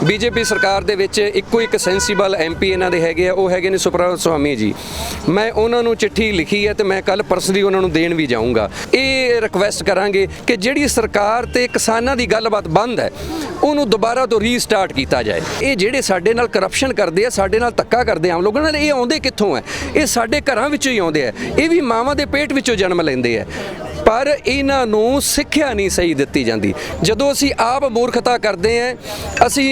BJP सरकार ਦੇ ਵਿੱਚ ਇੱਕੋ ਇੱਕ ਸੈਂਸੀਬਲ ਐਮਪੀ ਇਹਨਾਂ ਦੇ ਹੈਗੇ ਆ, ਉਹ ਹੈਗੇ ਨੇ ਸੁਪਰਾ ਸਵਾਮੀ ਜੀ। ਮੈਂ ਉਹਨਾਂ ਨੂੰ ਚਿੱਠੀ ਲਿਖੀ ਹੈ ਤੇ ਮੈਂ ਕੱਲ ਪਰਸਨਲੀ ਉਹਨਾਂ ਨੂੰ ਦੇਣ ਵੀ ਜਾਊਂਗਾ। ਇਹ ਰਿਕੁਐਸਟ ਕਰਾਂਗੇ ਕਿ ਜਿਹੜੀ ਸਰਕਾਰ ਤੇ ਕਿਸਾਨਾਂ ਦੀ ਗੱਲਬਾਤ ਬੰਦ ਹੈ ਉਹਨੂੰ ਦੁਬਾਰਾ ਤੋਂ ਰੀਸਟਾਰਟ ਕੀਤਾ ਜਾਏ। ਇਹ ਜਿਹੜੇ ਸਾਡੇ ਨਾਲ ਕਰਪਸ਼ਨ ਕਰਦੇ ਆ, ਸਾਡੇ ਨਾਲ ਧੱਕਾ ਕਰਦੇ ਆਮ ਲੋਕਾਂ ਨਾਲ, ਇਹ ਆਉਂਦੇ ਕਿੱਥੋਂ ਹੈ? ਇਹ ਸਾਡੇ ਘਰਾਂ ਵਿੱਚੋਂ ਹੀ ਆਉਂਦੇ ਆ। ਇਹ ਵੀ ਮਾਵਾਂ ਦੇ ਪੇਟ ਵਿੱਚੋਂ ਜਨਮ ਲੈਂਦੇ ਆ, ਪਰ ਇਹਨਾਂ ਨੂੰ ਸਿੱਖਿਆ ਨਹੀਂ ਸਹੀ ਦਿੱਤੀ ਜਾਂਦੀ। ਜਦੋਂ ਅਸੀਂ ਆਪ ਮੂਰਖਤਾ ਕਰਦੇ ਹਾਂ, ਅਸੀਂ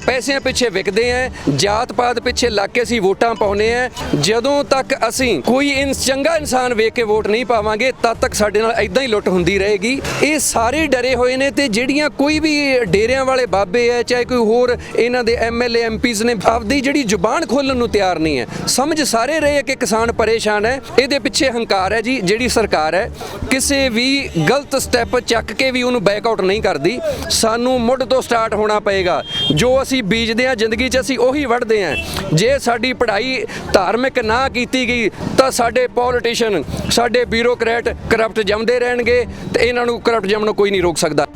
ਪੈਸਿਆਂ ਪਿੱਛੇ ਵਿਕਦੇ ਹਾਂ, ਜਾਤ ਪਾਤ ਪਿੱਛੇ ਲੱਗ ਕੇ ਅਸੀਂ ਵੋਟਾਂ ਪਾਉਂਦੇ ਹਾਂ। ਜਦੋਂ ਤੱਕ ਅਸੀਂ ਕੋਈ ਚੰਗਾ ਇਨਸਾਨ ਵੇਖ ਕੇ ਵੋਟ ਨਹੀਂ ਪਾਵਾਂਗੇ, ਤਦ ਤੱਕ ਸਾਡੇ ਨਾਲ ਇਦਾਂ ਹੀ ਲੁੱਟ ਹੁੰਦੀ ਰਹੇਗੀ। ਇਹ ਸਾਰੇ ਡਰੇ ਹੋਏ ਨੇ ਤੇ ਜਿਹੜੀਆਂ ਕੋਈ ਵੀ ਡੇਰਿਆਂ ਵਾਲੇ ਬਾਬੇ ਹੈ, ਚਾਹੇ ਕੋਈ ਹੋਰ ਇਹਨਾਂ ਦੇ ਐਮਐਲਏ ਐਮਪੀਜ਼ ਨੇ, ਆਪਦੀ ਜਿਹੜੀ ਜ਼ੁਬਾਨ ਖੋਲ੍ਹਣ ਨੂੰ ਤਿਆਰ ਨਹੀਂ ਹੈ। ਸਮਝ ਸਾਰੇ ਰਹੇ ਕਿ ਕਿਸਾਨ ਪਰੇਸ਼ਾਨ ਹੈ। ਇਹਦੇ ਪਿੱਛੇ ਹੰਕਾਰ ਹੈ ਜੀ। ਜਿਹੜੀ ਸਰਕਾਰ ਹੈ ਕਿਸੇ ਵੀ ਗਲਤ ਸਟੈਪ ਚੱਕ ਕੇ ਵੀ ਉਹਨੂੰ ਬੈਕਆਊਟ ਨਹੀਂ ਕਰਦੀ। ਸਾਨੂੰ ਮੁੱਢ ਤੋਂ ਸਟਾਰਟ ਹੋਣਾ ਪਏਗਾ। ਜੋ ਅਸੀਂ ਬੀਜਦੇ ਹਾਂ ਜ਼ਿੰਦਗੀ 'ਚ, ਅਸੀਂ ਉਹੀ ਵੱਢਦੇ ਹਾਂ। ਜੇ ਸਾਡੀ ਪੜ੍ਹਾਈ ਧਾਰਮਿਕ ਨਾ ਕੀਤੀ ਗਈ ਤਾਂ ਸਾਡੇ ਪੋਲੀਟੀਸ਼ੀਅਨ, ਸਾਡੇ ਬਿਊਰੋਕਰੈਟ ਕਰਪਟ ਜੰਮਦੇ ਰਹਿਣਗੇ ਤੇ ਇਹਨਾਂ ਨੂੰ ਕਰਪਟ ਜੰਮਣੋਂ ਕੋਈ ਨਹੀਂ ਰੋਕ ਸਕਦਾ।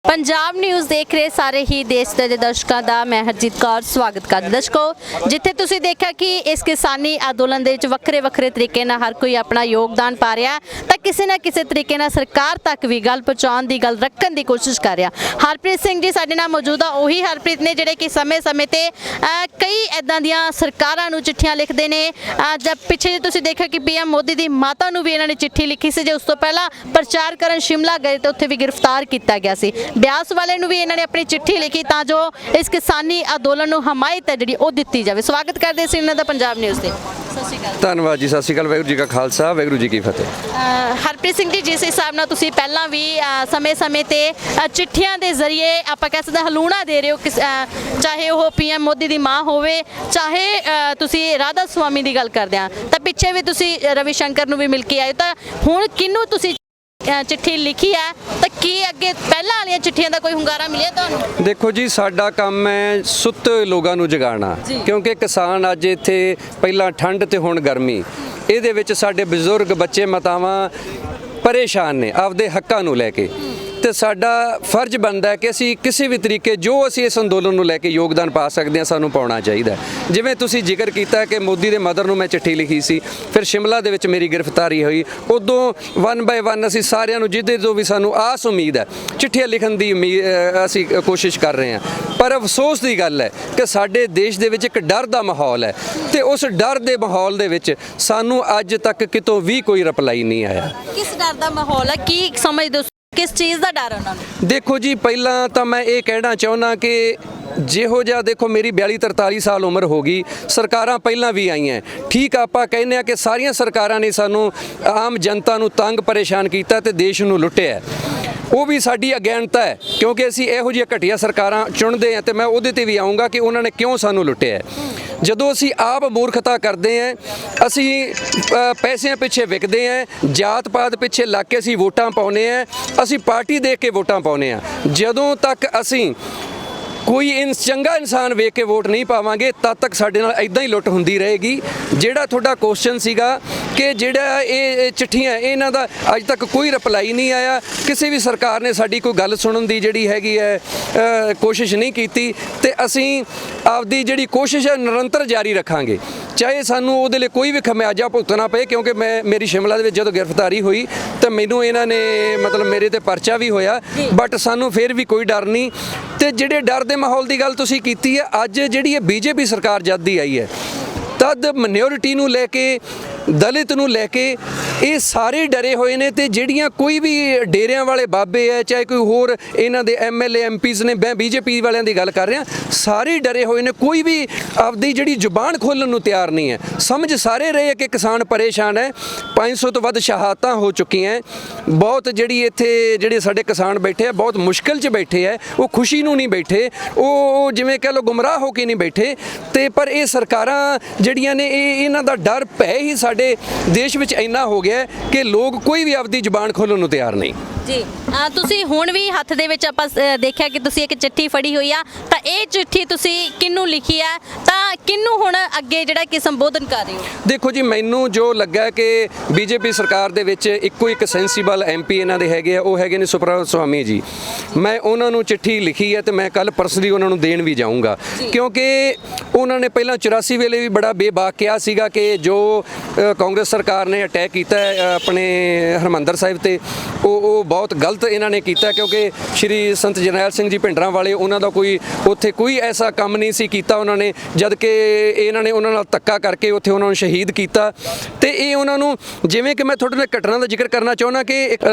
पंजाब न्यूज़ देख रहे सारे ही देश के दर्शकों का मैं हरजीत कौर स्वागत करती। दर्शकों, जिथे तुसीं देखा कि इस किसानी अंदोलन दे विच वक्रे वक्रे तरीके नाल हर कोई अपना योगदान पा रहा, तो किसी ना किसी तरीके नाल सरकार तक भी गल पहुँचाउण दी गल रखण दी कोशिश कर रहा। हरप्रीत सिंह जी साडे नाल मौजूद आ। उही हरप्रीत ने जिहड़े कि समय समय ते कई इदां दियां सरकारां नूं चिट्ठियां लिखदे ने। जब पिछे जे तुसीं देखा कि पीएम मोदी दी माता नूं भी इन्हां ने चिट्ठी लिखी सी, जे उस तों पहलां प्रचार करन शिमला गए तो उत्थे भी गिरफ्तार किया गया सी। ब्यास वाले नूं भी इन्होंने अपनी चिट्ठी लिखी तां जो इस किसानी अंदोलन नूं हमायत है जिहड़ी ओह दित्ती जावे। स्वागत करदे सी इन्हां दा पंजाब न्यूज़ ते। सत श्री अकाल। धन्नवाद जी। सत श्री अकाल। वाहिगुरू जी का खालसा, वाहिगुरू जी की फतेह। हरप्रीत सिंह जी, जिस हिसाब नाल तुसीं पहलां भी समय समय ते चिट्ठियां दे जरिए आपां कह सकदे हलूणा दे रहे हो, चाहे वह पीएम मोदी दी मां होवे, चाहे तुसीं राधा स्वामी दी गल करदे आ, तां पिछे भी तुसीं रविशंकर नूं भी मिल के आए, तां हुण किन्नू तुसीं चिट्ठी लिखी है तो की अगे पहला वाली चिट्ठियां का कोई हुंगारा मिले तुहानूं? देखो जी, साडा काम है सुत्ते लोगों नूं जगाना, क्योंकि किसान अज इत्थे पहला ठंड ते हुण गर्मी, इहदे विच साडे बजुर्ग बच्चे मातावां परेशान ने आपदे हक्कां नूं लैके। तो साडा फर्ज बनता है कि असी किसी भी तरीके जो असी इस अंदोलन नूं लैके योगदान पा सकते हैं, सानूं पाउणा चाहिए। जिवें तुसीं जिक्र किया कि मोदी दे मदर नूं मैं चिट्ठी लिखी सी, फिर शिमला दे विच मेरी गिरफ्तारी हुई, उदों वन बाय वन असी सारिआं नूं जिहदे तो भी सानूं आस उम्मीद है चिट्ठियां लिखण दी असी कोशिश कर रहे हैं। पर अफसोस की गल है कि साडे देश दे विच एक डर दा माहौल है, तो उस डर दे माहौल दे विच सानूं अज तक कितों भी कोई रिप्लाई नहीं आया। किस डर दा माहौल है, की समझदे हो, किस चीज़ का डर है उन्होंने? देखो जी, पहला तो मैं ये कहना चाहना कि जिहो जिहा देखो मेरी 42-43 साल उम्र हो गई, सरकारां पहलां भी आई हैं। ठीक आपां कहने कि सारियां सरकारां ने सानूं आम जनता नूं तंग परेशान कीता ते देश नूं लुੱਟਿਆ। वो भी साडी अज्ञानता है, क्योंकि असी इहो जिहियां घटिया सरकारां चुनते हैं। तो मैं उहदे ते भी आऊँगा कि उन्होंने क्यों सानूं लुੱਟਿਆ। ਜਦੋਂ ਅਸੀਂ ਆਪ ਮੂਰਖਤਾ ਕਰਦੇ ਹਾਂ, ਅਸੀਂ ਪੈਸਿਆਂ ਪਿੱਛੇ ਵਿਕਦੇ ਹਾਂ, ਜਾਤ ਪਾਤ ਪਿੱਛੇ ਲੱਗ ਕੇ ਅਸੀਂ ਵੋਟਾਂ ਪਾਉਂਦੇ ਹਾਂ, ਅਸੀਂ ਪਾਰਟੀ ਦੇਖ ਕੇ ਵੋਟਾਂ ਪਾਉਂਦੇ ਹਾਂ। ਜਦੋਂ ਤੱਕ ਅਸੀਂ ਕੋਈ ਚੰਗਾ ਇਨਸਾਨ ਵੇਖ ਕੇ ਵੋਟ ਨਹੀਂ ਪਾਵਾਂਗੇ, ਤਦ ਤੱਕ ਸਾਡੇ ਨਾਲ ਇਦਾਂ ਹੀ ਲੁੱਟ ਹੁੰਦੀ ਰਹੇਗੀ। ਜਿਹੜਾ ਤੁਹਾਡਾ ਕੁਐਸਚਨ ਸੀਗਾ ਕਿ ਜਿਹੜਾ ਇਹ ਚਿੱਠੀਆਂ, ਇਹਨਾਂ ਦਾ ਅੱਜ ਤੱਕ ਕੋਈ ਰਿਪਲਾਈ ਨਹੀਂ ਆਇਆ। ਕਿਸੇ ਵੀ ਸਰਕਾਰ ਨੇ ਸਾਡੀ ਕੋਈ ਗੱਲ ਸੁਣਨ ਦੀ ਜਿਹੜੀ ਹੈਗੀ ਹੈ ਕੋਸ਼ਿਸ਼ ਨਹੀਂ ਕੀਤੀ, ਤੇ ਅਸੀਂ ਆਪਦੀ ਜਿਹੜੀ ਕੋਸ਼ਿਸ਼ ਹੈ ਨਿਰੰਤਰ ਜਾਰੀ ਰੱਖਾਂਗੇ, ਚਾਹੇ ਸਾਨੂੰ ਉਹਦੇ ਲਈ ਕੋਈ ਵੀ ਖਮਿਆਜਾ ਭੁਗਤਣਾ ਪਏ। ਕਿਉਂਕਿ ਮੇਰੀ ਸ਼ਿਮਲਾ ਦੇ ਵਿੱਚ ਜਦੋਂ ਗ੍ਰਿਫਤਾਰੀ ਹੋਈ ਤਾਂ ਮੈਨੂੰ ਇਹਨਾਂ ਨੇ ਮਤਲਬ ਮੇਰੇ ਤੇ ਪਰਚਾ ਵੀ ਹੋਇਆ, ਬਟ ਸਾਨੂੰ ਫਿਰ ਵੀ ਕੋਈ ਡਰ ਨਹੀਂ। ਤੇ ਜਿਹੜੇ ਡਰ ਦੇ ਮਾਹੌਲ ਦੀ ਗੱਲ ਤੁਸੀਂ ਕੀਤੀ ਹੈ, ਅੱਜ ਜਿਹੜੀ ਇਹ ਬੀਜੇਪੀ ਸਰਕਾਰ ਜਦ ਦੀ ਆਈ ਹੈ, ਤਦ ਮਿਨੋਰਿਟੀ ਨੂੰ ਲੈ ਕੇ, ਦਲਿਤ ਨੂੰ ਲੈ ਕੇ ਇਹ ਸਾਰੇ ਡਰੇ ਹੋਏ ਨੇ। ਤੇ ਜਿਹੜੀਆਂ ਕੋਈ ਵੀ ਡੇਰਿਆਂ ਵਾਲੇ ਬਾਬੇ ਹੈ, ਚਾਹੇ ਕੋਈ ਹੋਰ ਇਹਨਾਂ ਦੇ ਐਮਐਲਏ ਐਮਪੀਜ਼ ਨੇ, ਮੈਂ ਬੀਜੇਪੀ ਵਾਲਿਆਂ ਦੀ ਗੱਲ ਕਰ ਰਿਹਾ, ਸਾਰੇ ਡਰੇ ਹੋਏ ਨੇ। ਕੋਈ ਵੀ ਆਪਦੀ ਜਿਹੜੀ ਜ਼ੁਬਾਨ ਖੋਲ੍ਹਣ ਨੂੰ ਤਿਆਰ ਨਹੀਂ ਹੈ। ਸਮਝ ਸਾਰੇ ਰਹੇ ਕਿ ਕਿਸਾਨ ਪਰੇਸ਼ਾਨ ਹੈ। 500 ਤੋਂ ਵੱਧ ਸ਼ਹਾਦਤਾਂ ਹੋ ਚੁੱਕੀਆਂ। ਬਹੁਤ ਜਿਹੜੀ ਇੱਥੇ ਜਿਹੜੇ ਸਾਡੇ ਕਿਸਾਨ ਬੈਠੇ ਆ, ਬਹੁਤ ਮੁਸ਼ਕਿਲ 'ਚ ਬੈਠੇ ਆ। ਉਹ ਖੁਸ਼ੀ ਨੂੰ ਨਹੀਂ ਬੈਠੇ, ਉਹ ਜਿਵੇਂ ਕਹਿ ਲਓ ਗੁੰਮਰਾਹ ਹੋ ਕੇ ਨਹੀਂ ਬੈਠੇ। ਤੇ ਪਰ ਇਹ ਸਰਕਾਰਾਂ ਜਿਹੜੀਆਂ ਨੇ, ਇਹਨਾਂ ਦਾ ਡਰ ਭੈ ਹੀ ਸਾਡੇ ਦੇਸ਼ ਵਿੱਚ ਇੰਨਾ ਹੋ ਗਿਆ ਕਿ ਲੋਕ ਕੋਈ ਵੀ ਆਪਦੀ ਜ਼ੁਬਾਨ ਖੋਲ੍ਹਣ ਨੂੰ ਤਿਆਰ ਨਹੀਂ। ਜੀ ਤੁਸੀਂ ਹੁਣ ਵੀ ਹੱਥ ਦੇ ਵਿੱਚ ਆਪਾਂ ਦੇਖਿਆ ਕਿ ਤੁਸੀਂ ਇੱਕ ਚਿੱਠੀ ਫੜੀ ਹੋਈ ਆ, ਤਾਂ ਇਹ ਚਿੱਠੀ ਤੁਸੀਂ ਕਿਹਨੂੰ ਲਿਖੀ ਆ, ਤਾਂ ਕਿਹਨੂੰ ਹੁਣ ਅੱਗੇ ਜਿਹੜਾ ਕਿ ਸੰਬੋਧਨ ਕਰ ਰਹੇ ਹੋ? ਦੇਖੋ ਜੀ, ਮੈਨੂੰ ਜੋ ਲੱਗਾ ਕਿ ਬੀਜੇਪੀ ਸਰਕਾਰ ਦੇ ਵਿੱਚ ਇੱਕੋ ਇੱਕ ਸੈਂਸੀਬਲ ਐਮਪੀ ਇਹਨਾਂ ਦੇ ਹੈਗੇ ਆ, ਉਹ ਹੈਗੇ ਨੇ ਸੁਪ੍ਰਭਾਤ ਸਵਾਮੀ ਜੀ। ਮੈਂ ਉਹਨਾਂ ਨੂੰ ਚਿੱਠੀ ਲਿਖੀ ਹੈ ਤੇ ਮੈਂ ਕੱਲ ਪਰਸਨਲੀ ਉਹਨਾਂ ਨੂੰ ਦੇਣ ਵੀ ਜਾਊਂਗਾ, ਕਿਉਂਕਿ ਉਹਨਾਂ ਨੇ ਪਹਿਲਾਂ 84 ਵੇਲੇ ਵੀ ਬੜਾ ਬੇਬਾਕ ਕਿਹਾ ਸੀਗਾ ਕਿ ਜੋ ਕਾਂਗਰਸ ਸਰਕਾਰ ਨੇ ਅਟੈਕ ਕੀਤਾ ਹੈ ਆਪਣੇ ਹਰਿਮੰਦਰ ਸਾਹਿਬ ਤੇ, ਉਹ ਬਹੁਤ ਗਲਤ ਇਹਨਾਂ ਨੇ ਕੀਤਾ, ਕਿਉਂਕਿ ਸ਼੍ਰੀ ਸੰਤ ਜਰਨੈਲ ਸਿੰਘ ਜੀ ਭਿੰਡਰਾਂ ਵਾਲੇ ਉਹਨਾਂ ਦਾ ਕੋਈ ਉੱਥੇ ਕੋਈ ਐਸਾ ਕੰਮ ਨਹੀਂ ਸੀ ਕੀਤਾ ਉਹਨਾਂ ਨੇ, ਜਦ ਕਿ ਇਹਨਾਂ ਨੇ ਉਹਨਾਂ ਨਾਲ ਧੱਕਾ ਕਰਕੇ ਉੱਥੇ ਉਹਨਾਂ ਨੂੰ ਸ਼ਹੀਦ ਕੀਤਾ। ਤੇ ਇਹ ਉਹਨਾਂ ਨੂੰ, ਜਿਵੇਂ ਕਿ ਮੈਂ ਤੁਹਾਡੇ ਨਾਲ ਘਟਨਾ ਦਾ ਜ਼ਿਕਰ ਕਰਨਾ ਚਾਹੁੰਦਾ ਕਿ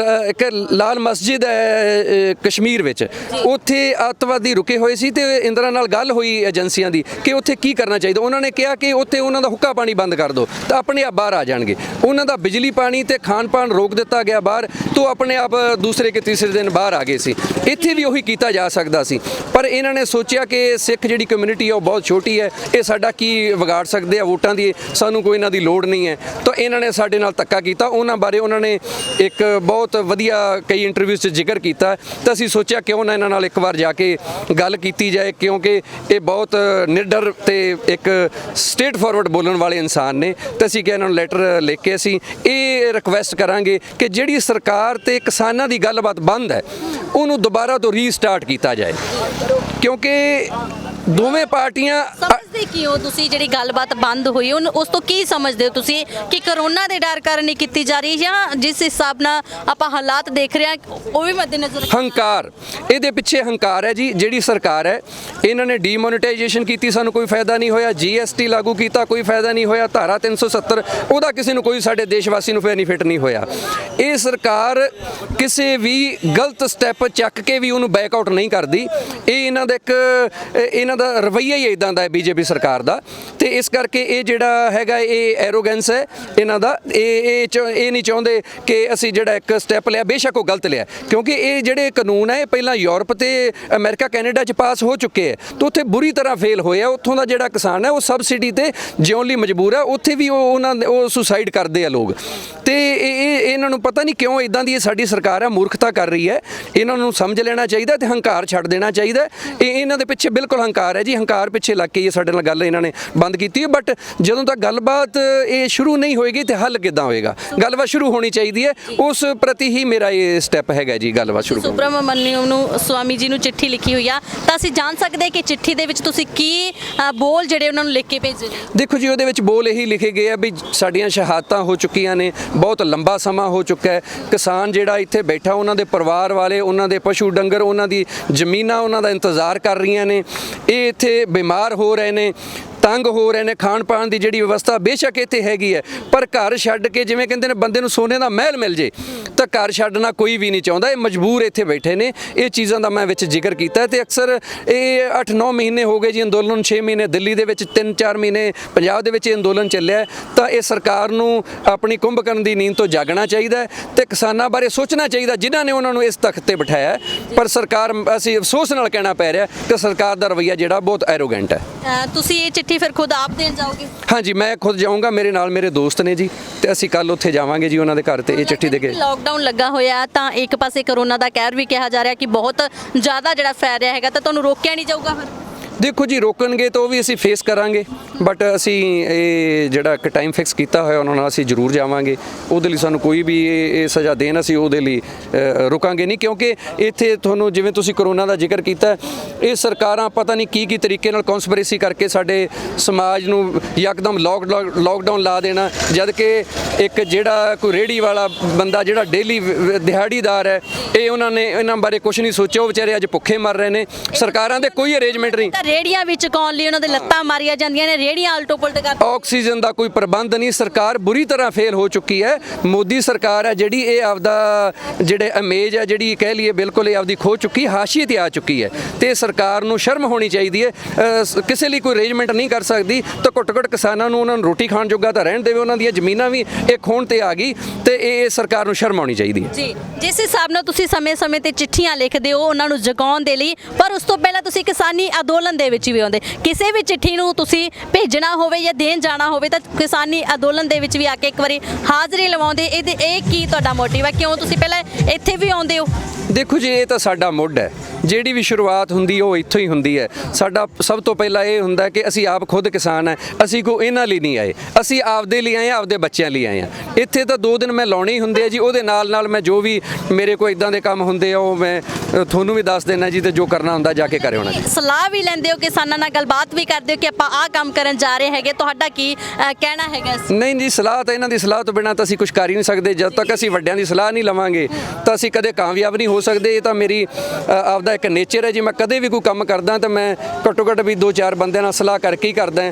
ਇੱਕ ਲਾਲ ਮਸਜਿਦ ਹੈ ਕਸ਼ਮੀਰ ਵਿੱਚ, ਉੱਥੇ ਅੱਤਵਾਦੀ ਰੁਕੇ ਹੋਏ ਸੀ ਤੇ ਇੰਦਰਾ ਨਾਲ ਗੱਲ ਹੋਈ ਏਜੰਸੀਆਂ ਦੀ ਕਿ ਉੱਥੇ ਕੀ ਕਰਨਾ ਚਾਹੀਦਾ। ਉਹਨਾਂ ਨੇ ਕਿਹਾ ਕਿ ਉੱਥੇ ਉਹਨਾਂ ਦਾ ਹੁੱਕਾ ਪਾਣੀ ਬੰਦ ਕਰ ਦਿਓ ਤਾਂ ਆਪਣੇ ਆਪ ਬਾਹਰ ਆ ਜਾਣਗੇ। ਉਹਨਾਂ ਦਾ ਬਿਜਲੀ ਪਾਣੀ ਤੇ ਖਾਣ ਪਾਣ ਰੋਕ ਦਿੱਤਾ ਗਿਆ ਬਾਹਰ, ਤੋਂ ਆਪਣੇ ਆਪ ਦੂਸਰੇ ਕਿ ਤੀਸਰੇ ਦਿਨ ਬਾਹਰ ਆ ਗਏ ਸੀ। ਇੱਥੇ ਵੀ ਉਹੀ ਕੀਤਾ ਜਾ ਸਕਦਾ ਸੀ, ਪਰ ਇਹਨਾਂ ਨੇ ਸੋਚਿਆ ਕਿ ਸਿੱਖ ਜਿਹੜੀ ਕਮਿਊਨਿਟੀ ਹੈ ਉਹ ਬਹੁਤ ਛੋਟੀ ਹੈ, ਇਹ ਸਾਡਾ ਕੀ ਵਿਗਾੜ ਸਕਦੇ ਆ ਵੋਟਾਂ ਦੀ, ਸਾਨੂੰ ਕੋਈ ਇਹਨਾਂ ਦੀ ਲੋੜ ਨਹੀਂ ਹੈ। ਤਾਂ ਇਹਨਾਂ ਨੇ ਸਾਡੇ ਨਾਲ ਧੱਕਾ ਕੀਤਾ। ਉਹਨਾਂ ਬਾਰੇ ਉਹਨਾਂ ਨੇ ਇੱਕ ਬਹੁਤ ਵਧੀਆ ਕਈ ਇੰਟਰਵਿਊ 'ਚ ਜ਼ਿਕਰ ਕੀਤਾ, ਤਾਂ ਅਸੀਂ ਸੋਚਿਆ ਕਿਉਂ ਨਾ ਇਹਨਾਂ ਨਾਲ ਇੱਕ ਵਾਰ ਜਾ ਕੇ ਗੱਲ ਕੀਤੀ ਜਾਏ, ਕਿਉਂਕਿ ਇਹ ਬਹੁਤ ਨਿਡਰ ਤੇ ਇੱਕ ਸਟੇਟ ਫਾਰਵਰਡ ਬੋਲਣ ਵਾਲੇ ਇਨਸਾਨ ਨੇ। ਤਾਂ ਅਸੀਂ ਕਿਹਾ ਇਹਨਾਂ ਨੂੰ ਲੈਟਰ ਲਿਖ ਕੇ ਅਸੀਂ ਇਹ ਰਿਕੁਐਸਟ ਕਰਾਂਗੇ ਕਿ ਜਿਹੜੀ ਸਰਕਾਰ ਤੇ ਕਿਸਾਨਾਂ ਦੀ ਗੱਲਬਾਤ ਬੰਦ ਹੈ ਉਹਨੂੰ ਦੁਬਾਰਾ ਤੋਂ ਰੀਸਟਾਰਟ ਕੀਤਾ ਜਾਏ, ਕਿਉਂਕਿ ਦੋਵੇਂ ਪਾਰਟੀਆਂ ਸਮਝਦੇ ਕੀ ਹੋ ਤੁਸੀਂ ਜਿਹੜੀ ਗੱਲਬਾਤ ਬੰਦ ਹੋਈ ਉਸ ਤੋਂ ਕੀ ਸਮਝਦੇ ਹੋ ਤੁਸੀਂ ਕਿ ਕਰੋਨਾ ਦੇ ਡਰ ਕਾਰਨ ਨਹੀਂ ਕੀਤੀ ਜਾ ਰਹੀ, ਜਾਂ ਜਿਸ ਹਿਸਾਬ ਨਾਲ ਆਪਾਂ ਹਾਲਾਤ ਦੇਖ ਰਹੇ ਹਾਂ ਉਹ ਵੀ ਮੱਦੇਨਜ਼ਰ? ਹੰਕਾਰ, ਇਹਦੇ ਪਿੱਛੇ ਹੰਕਾਰ ਹੈ ਜੀ। ਜਿਹੜੀ ਸਰਕਾਰ ਹੈ ਇਹਨਾਂ ਨੇ ਡੀਮੋਨੇਟਾਈਜੇਸ਼ਨ ਕੀਤੀ, ਸਾਨੂੰ ਕੋਈ ਫਾਇਦਾ ਨਹੀਂ ਹੋਇਆ। GST ਲਾਗੂ ਕੀਤਾ, ਕੋਈ ਫਾਇਦਾ ਨਹੀਂ ਹੋਇਆ। ਧਾਰਾ 370 ਉਹਦਾ ਕਿਸੇ ਨੂੰ ਕੋਈ ਸਾਡੇ ਦੇਸ਼ ਵਾਸੀ ਨੂੰ ਬੈਨੀਫਿਟ ਨਹੀਂ ਹੋਇਆ। ਇਹ ਸਰਕਾਰ ਕਿਸੇ ਵੀ ਗਲਤ ਸਟੈਪ ਚੱਕ ਕੇ ਵੀ ਉਹਨੂੰ ਬੈਕ ਆਊਟ ਨਹੀਂ ਕਰਦੀ। ਇਹ ਇਹਨਾਂ ਦਾ ਇਹਨਾਂ ਦਾ ਰਵੱਈਆ ਹੀ ਇਦਾਂ ਦਾ ਹੈ ਬੀਜੇਪੀ ਸਰਕਾਰ ਦਾ, ਤੇ ਇਸ ਕਰਕੇ ਇਹ ਜਿਹੜਾ ਹੈਗਾ ਇਹ ਐਰੋਗੈਂਸ ਹੈ ਇਹਨਾਂ ਦਾ। ਇਹ ਨਹੀਂ ਚਾਹੁੰਦੇ ਕਿ ਅਸੀਂ ਜਿਹੜਾ ਇੱਕ ਸਟੈਪ ਲਿਆ, ਬੇਸ਼ੱਕ ਉਹ ਗਲਤ ਲਿਆ, ਕਿਉਂਕਿ ਇਹ ਜਿਹੜੇ ਕਾਨੂੰਨ ਹੈ ਇਹ ਪਹਿਲਾਂ ਯੂਰਪ ਤੇ ਅਮਰੀਕਾ ਕੈਨੇਡਾ 'ਚ ਪਾਸ ਹੋ ਚੁੱਕੇ ਹੈ ਤੇ ਉੱਥੇ ਬੁਰੀ ਤਰ੍ਹਾਂ ਫੇਲ ਹੋਏ ਆ। ਉੱਥੋਂ ਦਾ ਜਿਹੜਾ ਕਿਸਾਨ ਹੈ ਉਹ ਸਬਸਿਡੀ ਤੇ ਜਿਉਣ ਲਈ ਮਜਬੂਰ ਹੈ, ਉੱਥੇ ਵੀ ਉਹ ਸੁਸਾਈਡ ਕਰਦੇ ਆ ਲੋਕ। ਤੇ ਇਹ ਇਹਨਾਂ ਨੂੰ ਪਤਾ ਨਹੀਂ ਕਿਉਂ ਇਦਾਂ ਦੀ ਸਾਡੀ ਸਰਕਾਰ ਹੈ ਮੂਰਖਤਾ ਕਰ ਰਹੀ ਹੈ। ਇਹਨਾਂ ਨੂੰ ਸਮਝ ਲੈਣਾ ਚਾਹੀਦਾ ਤੇ ਹੰਕਾਰ ਛੱਡ ਦੇਣਾ ਚਾਹੀਦਾ। ਇਹਨਾਂ ਦੇ ਪਿੱਛੇ ਬਿਲਕੁਲ ਹੰਕਾਰ ਹੈ ਜੀ, ਹੰਕਾਰ ਪਿੱਛੇ ਲੱਗ ਕੇ ਇਹ ਸਾਡੇ ਨਾਲ ਗੱਲ ਇਹਨਾਂ ਨੇ ਬੰਦ ਕੀਤੀ ਹੈ। ਬਟ ਜਦੋਂ ਤੱਕ ਗੱਲਬਾਤ ਇਹ ਸ਼ੁਰੂ ਨਹੀਂ ਹੋਏਗੀ ਤੇ ਹੱਲ ਕਿੱਦਾਂ ਹੋਏਗਾ? ਗੱਲਬਾਤ ਸ਼ੁਰੂ ਹੋਣੀ ਚਾਹੀਦੀ ਹੈ, ਉਸ ਪ੍ਰਤੀ ਹੀ ਮੇਰਾ ਇਹ ਸਟੈਪ ਹੈਗਾ ਜੀ, ਗੱਲਬਾਤ ਸ਼ੁਰੂ। ਸੁਬਰਾਮਨਿਅਮ ਨੂੰ ਸਵਾਮੀ ਜੀ ਨੂੰ ਚਿੱਠੀ ਲਿਖੀ ਹੋਈ ਆ, ਤਾਂ ਅਸੀਂ ਜਾਣ ਸਕਦੇ ਕਿ ਚਿੱਠੀ ਦੇ ਵਿੱਚ ਤੁਸੀਂ ਕੀ ਬੋਲ ਜਿਹੜੇ ਉਹਨਾਂ ਨੂੰ ਲਿਖ ਕੇ ਭੇਜੇ ਨੇ? ਦੇਖੋ ਜੀ, ਉਹਦੇ ਵਿੱਚ ਬੋਲ ਇਹੀ ਲਿਖੇ ਗਏ ਆ ਵੀ ਸਾਡੀਆਂ ਸ਼ਹਾਦਤਾਂ ਹੋ ਚੁੱਕੀਆਂ ਨੇ, ਬਹੁਤ ਲੰਬਾ ਸਮਾਂ ਹੋ ਚੁੱਕਾ ਹੈ। ਕਿਸਾਨ ਜਿਹੜਾ ਇੱਥੇ ਬੈਠਾ, ਉਹਨਾਂ ਦੇ ਪਰਿਵਾਰ ਵਾਲੇ, ਉਹਨਾਂ ਦੇ ਪਸ਼ੂ ਡੰਗਰ, ਉਹਨਾਂ ਦੀ ਜ਼ਮੀਨਾਂ ਉਹਨਾਂ ਦਾ ਇੰਤਜ਼ਾਰ ਕਰ ਰਹੀਆਂ ਨੇ। ਇਹ ਇੱਥੇ ਬਿਮਾਰ ਹੋ ਰਹੇ ਨੇ, ਤੰਗ ਹੋ ਰਹੇ ਨੇ। ਖਾਣ ਪਾਣ ਦੀ ਜਿਹੜੀ ਵਿਵਸਥਾ ਬੇਸ਼ੱਕ ਇੱਥੇ ਹੈਗੀ ਹੈ, ਪਰ ਘਰ ਛੱਡ ਕੇ, ਜਿਵੇਂ ਕਹਿੰਦੇ ਨੇ ਬੰਦੇ ਨੂੰ ਸੋਨੇ ਦਾ ਮਹਿਲ ਮਿਲ ਜੇ, ਤਾਂ ਘਰ ਛੱਡਣਾ ਕੋਈ ਵੀ ਨਹੀਂ ਚਾਹੁੰਦਾ। ਇਹ ਮਜਬੂਰ ਇੱਥੇ ਬੈਠੇ ਨੇ। ਇਹ ਚੀਜ਼ਾਂ ਦਾ ਮੈਂ ਵਿੱਚ ਜ਼ਿਕਰ ਕੀਤਾ ਤੇ ਅਕਸਰ ਇਹ 8-9 ਮਹੀਨੇ ਹੋ ਗਏ ਜੀ ਅੰਦੋਲਨ, 6 ਮਹੀਨੇ ਦਿੱਲੀ ਦੇ ਵਿੱਚ, 3-4 ਮਹੀਨੇ ਪੰਜਾਬ ਦੇ ਵਿੱਚ ਇਹ ਅੰਦੋਲਨ ਚੱਲਿਆ। ਤਾਂ ਇਹ ਸਰਕਾਰ ਨੂੰ ਆਪਣੀ ਕੁੰਭਕਰਨ ਦੀ ਨੀਂਦ ਤੋਂ ਜਾਗਣਾ ਚਾਹੀਦਾ ਤੇ ਕਿਸਾਨਾਂ ਬਾਰੇ ਸੋਚਣਾ ਚਾਹੀਦਾ ਜਿਨ੍ਹਾਂ ਨੇ ਉਹਨਾਂ ਨੂੰ ਇਸ ਤਖਤ ਤੇ ਬਿਠਾਇਆ। ਪਰ ਸਰਕਾਰ, ਅਸੀਂ ਅਫਸੋਸ ਨਾਲ ਕਹਿਣਾ ਪੈ ਰਿਹਾ ਕਿ ਸਰਕਾਰ ਦਾ ਰਵੱਈਆ ਜਿਹੜਾ ਬਹੁਤ ਐਰੋਗੈਂਟ ਹੈ। ਤੁਸੀਂ ਇਹ ਚਿੱਠੀ ਫਿਰ ਖੁਦ ਆਪ ਦੇਣ ਜਾਓਗੇ? ਹਾਂਜੀ, ਮੈਂ ਖੁਦ ਜਾਊਂਗਾ। ਮੇਰੇ ਨਾਲ ਮੇਰੇ ਦੋਸਤ ਨੇ ਜੀ, ਤੇ ਅਸੀਂ ਕੱਲ ਉੱਥੇ ਜਾਵਾਂਗੇ ਜੀ ਉਹਨਾਂ ਦੇ ਘਰ ਤੇ ਇਹ ਚਿੱਠੀ ਦੇ ਕੇ। ਲਾਕਡਾਊਨ ਲੱਗਾ ਹੋਇਆ ਤਾਂ ਇੱਕ ਪਾਸੇ ਕਰੋਨਾ ਦਾ ਕਹਿਰ ਵੀ ਕਿਹਾ ਜਾ ਰਿਹਾ ਕਿ ਬਹੁਤ ਜ਼ਿਆਦਾ ਜਿਹੜਾ ਫੈਲ ਰਿਹਾ ਹੈਗਾ, ਤਾਂ ਤੁਹਾਨੂੰ ਰੋਕਿਆ ਨਹੀਂ ਜਾਊਗਾ ਫਿਰ? ਦੇਖੋ ਜੀ, ਰੋਕਣਗੇ ਤਾਂ ਉਹ ਵੀ ਅਸੀਂ ਫੇਸ ਕਰਾਂਗੇ, ਬਟ ਅਸੀਂ ਇਹ ਜਿਹੜਾ ਇੱਕ ਟਾਈਮ ਫਿਕਸ ਕੀਤਾ ਹੋਇਆ ਉਹਨਾਂ ਨਾਲ ਅਸੀਂ ਜ਼ਰੂਰ ਜਾਵਾਂਗੇ। ਉਹਦੇ ਲਈ ਸਾਨੂੰ ਕੋਈ ਵੀ ਇਹ ਸਜ਼ਾ ਦੇਣ, ਅਸੀਂ ਉਹਦੇ ਲਈ ਰੁਕਾਂਗੇ ਨਹੀਂ, ਕਿਉਂਕਿ ਇੱਥੇ ਤੁਹਾਨੂੰ ਜਿਵੇਂ ਤੁਸੀਂ ਕਰੋਨਾ ਦਾ ਜ਼ਿਕਰ ਕੀਤਾ, ਇਹ ਸਰਕਾਰਾਂ ਪਤਾ ਨਹੀਂ ਕੀ ਤਰੀਕੇ ਨਾਲ ਕਨਸਪੀਰੇਸੀ ਕਰਕੇ ਸਾਡੇ ਸਮਾਜ ਨੂੰ ਯਕਦਮ ਲਾਕਡਾਊਨ ਲਾ ਦੇਣਾ, ਜਦ ਕਿ ਇੱਕ ਜਿਹੜਾ ਕੋਈ ਰੇਹੜੀ ਵਾਲਾ ਬੰਦਾ ਜਿਹੜਾ ਡੇਲੀ ਦਿਹਾੜੀਦਾਰ ਹੈ, ਇਹ ਉਹਨਾਂ ਨੇ ਇਹਨਾਂ ਬਾਰੇ ਕੁਝ ਨਹੀਂ ਸੋਚਿਆ। ਉਹ ਵਿਚਾਰੇ ਅੱਜ ਭੁੱਖੇ ਮਰ ਰਹੇ ਨੇ, ਸਰਕਾਰਾਂ ਦੇ ਕੋਈ ਅਰੇਂਜਮੈਂਟ ਨਹੀਂ। ਰੇੜੀਆਂ ਵਿੱਚ ਕੌਣ ਲਈ ਉਹਨਾਂ ਦੇ ਲੱਤਾਂ ਮਾਰੀਆਂ ਜਾਂਦੀਆਂ ਨੇ, ਰੇੜੀਆਂ ਆਲਟੋ ਪੁਲਟ ਕਰ, ਆਕਸੀਜਨ ਦਾ ਕੋਈ ਪ੍ਰਬੰਧ ਨਹੀਂ। ਸਰਕਾਰ ਬੁਰੀ ਤਰ੍ਹਾਂ ਫੇਲ ਹੋ ਚੁੱਕੀ ਹੈ। ਮੋਦੀ ਸਰਕਾਰ ਹੈ ਜਿਹੜੀ ਇਹ ਆਪਦਾ ਜਿਹੜੇ ਇਮੇਜ ਹੈ ਜਿਹੜੀ ਕਹਿ ਲਈਏ ਬਿਲਕੁਲ ਇਹ ਆਪਦੀ ਖੋ ਚੁੱਕੀ, ਹਾਸ਼ੀਏ ਤੇ ਆ ਚੁੱਕੀ ਹੈ। ਤੇ ਸਰਕਾਰ ਨੂੰ ਸ਼ਰਮ ਹੋਣੀ ਚਾਹੀਦੀ ਹੈ। ਕਿਸੇ ਲਈ ਕੋਈ ਅਰੇਂਜਮੈਂਟ ਨਹੀਂ ਕਰ ਸਕਦੀ ਤਾਂ ਘੱਟੋ-ਘੱਟ ਕਿਸਾਨਾਂ ਨੂੰ ਉਹਨਾਂ ਨੂੰ ਰੋਟੀ ਖਾਣ ਜੋਗਾ ਤਾਂ ਰਹਿਣ ਦੇਵੇ। ਉਹਨਾਂ ਦੀਆਂ ਜ਼ਮੀਨਾਂ ਵੀ ਇਹ ਖੋਣ ਤੇ ਆ ਗਈ ਤੇ ਇਹ ਸਰਕਾਰ ਨੂੰ ਸ਼ਰਮ ਆਉਣੀ ਚਾਹੀਦੀ ਹੈ ਜੀ। ਜਿਸ ਹਿਸਾਬ ਨਾਲ ਤੁਸੀਂ ਸਮੇਂ-ਸਮੇਂ ਤੇ ਚਿੱਠੀਆਂ ਲਿਖਦੇ ਹੋ ਉਹਨਾਂ ਨੂੰ ਜਗਾਉਣ ਦੇ ਲਈ, ਪਰ ਉਸ ਤੋਂ ਪਹਿਲਾਂ ਤੁਸੀਂ ਕਿਸਾਨੀ ਅੰਦੋਲਨ ਅੰਦੋਲਨ ਦੇ ਵਿੱਚ ਵੀ ਆਉਂਦੇ। ਕਿਸੇ ਵੀ ਚਿੱਠੀ ਨੂੰ ਤੁਸੀਂ ਭੇਜਣਾ ਹੋਵੇ ਜਾਂ ਦੇਣ ਜਾਣਾ ਹੋਵੇ ਤਾਂ ਕਿਸਾਨੀ ਅੰਦੋਲਨ ਦੇ ਵਿੱਚ ਵੀ ਆ ਕੇ ਇੱਕ ਵਾਰੀ ਹਾਜ਼ਰੀ ਲਵਾਉਂਦੇ। ਇਹ ਕੀ ਤੁਹਾਡਾ ਮੋਟਿਵ ਹੈ? ਕਿਉਂ ਤੁਸੀਂ ਪਹਿਲਾਂ ਇੱਥੇ ਵੀ ਆਉਂਦੇ ਹੋ? ਦੇਖੋ ਜੀ, ਇਹ ਤਾਂ ਸਾਡਾ ਮੁੱਢ ਹੈ। ਜਿਹੜੀ ਵੀ ਸ਼ੁਰੂਆਤ ਹੁੰਦੀ ਉਹ ਇੱਥੋਂ ਹੀ ਹੁੰਦੀ ਹੈ। ਸਾਡਾ ਸਭ ਤੋਂ ਪਹਿਲਾਂ ਇਹ ਹੁੰਦਾ ਕਿ ਅਸੀਂ ਆਪ ਖੁਦ ਕਿਸਾਨ ਹੈ। ਅਸੀਂ ਕੋਈ ਇਹਨਾਂ ਲਈ ਨਹੀਂ ਆਏ, ਅਸੀਂ ਆਪਦੇ ਲਈ ਆਏ ਹਾਂ, ਆਪਦੇ ਬੱਚਿਆਂ ਲਈ ਆਏ ਹਾਂ। ਇੱਥੇ ਤਾਂ 2 ਦਿਨ ਮੈਂ ਲਾਉਣੇ ਹੀ ਹੁੰਦੇ ਆ ਜੀ। ਉਹਦੇ ਨਾਲ ਮੈਂ ਜੋ ਵੀ ਮੇਰੇ ਕੋਲ ਇਦਾਂ ਦੇ ਕੰਮ ਹੁੰਦੇ ਆ ਉਹ ਮੈਂ ਤੁਹਾਨੂੰ ਵੀ ਦੱਸ ਦੇਣਾ ਜੀ, ਤੇ ਜੋ ਕਰਨਾ ਹੁੰਦਾ ਜਾ ਕੇ ਕਰੇ ਹੋਣਾ ਜੀ। ਸਲਾਹ ਵੀ ਲੈਂਦੇ ਹੋ ਕਿਸਾਨਾਂ ਨਾਲ, ਗੱਲਬਾਤ ਵੀ ਕਰਦੇ ਹੋ ਕਿ ਆਪਾਂ ਆਹ ਕੰਮ ਕਰਨ ਜਾ ਰਹੇ ਹੈਗੇ, ਤੁਹਾਡਾ ਕੀ ਕਹਿਣਾ ਹੈਗਾ? ਨਹੀਂ ਜੀ, ਸਲਾਹ ਤਾਂ ਇਹਨਾਂ ਦੀ ਸਲਾਹ ਤੋਂ ਬਿਨਾਂ ਤਾਂ ਅਸੀਂ ਕੁਝ ਕਰ ਹੀ ਨਹੀਂ ਸਕਦੇ। ਜਦ ਤੱਕ ਅਸੀਂ ਵੱਡਿਆਂ ਦੀ ਸਲਾਹ ਨਹੀਂ ਲਵਾਂਗੇ ਤਾਂ ਅਸੀਂ ਕਦੇ ਕਾਮਯਾਬ ਨਹੀਂ ਹੋ ਸਕਦੇ। ਇਹ ਤਾਂ ਮੇਰੀ ਆਪਦਾ ਇੱਕ ਨੇਚਰ ਹੈ ਜੀ। ਮੈਂ ਕਦੇ ਵੀ ਕੋਈ ਕੰਮ ਕਰਦਾ ਤਾਂ ਮੈਂ ਘੱਟੋ ਘੱਟ ਵੀ 2-4 ਬੰਦਿਆਂ ਨਾਲ ਸਲਾਹ ਕਰਕੇ ਹੀ ਕਰਦਾ,